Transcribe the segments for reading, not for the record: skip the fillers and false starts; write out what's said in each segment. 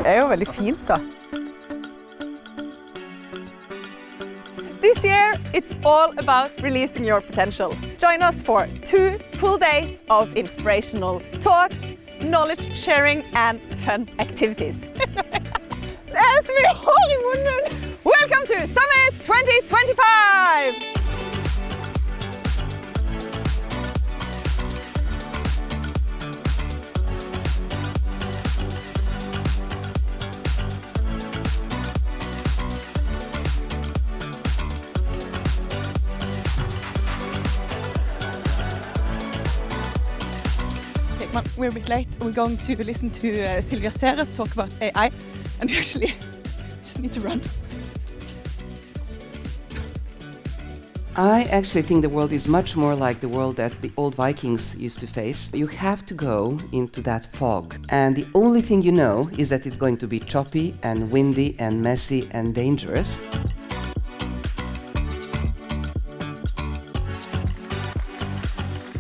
er jo veldig fint da. This year, it's all about releasing your potential. Join us for 2 full days of inspirational talks, knowledge sharing and fun activities. Det er så mye hår i munnen! Welcome to Summit 2025! We're a bit late. We're going to listen to Silvia Ceres talk about AI, and we actually just need to run. I actually think the world is much more like the world that the old Vikings used to face. You have to go into that fog, and the only thing you know is that it's going to be choppy and windy and messy and dangerous.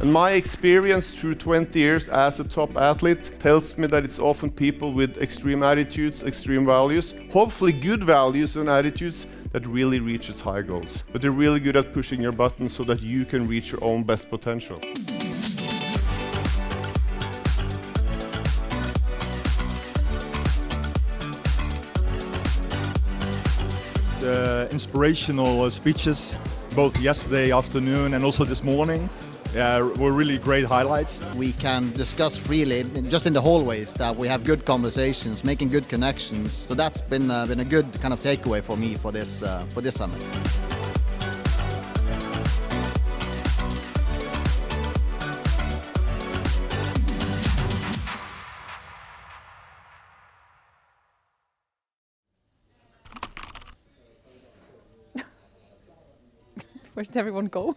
And my experience through 20 years as a top athlete tells me that it's often people with extreme attitudes, extreme values, hopefully good values and attitudes that really reaches high goals. But they're really good at pushing your buttons so that you can reach your own best potential. The inspirational speeches, both yesterday afternoon and also this morning, were really great highlights. We can discuss freely, just in the hallways, that we have good conversations, making good connections. So that's been a good kind of takeaway for me for this summit. Where did everyone go?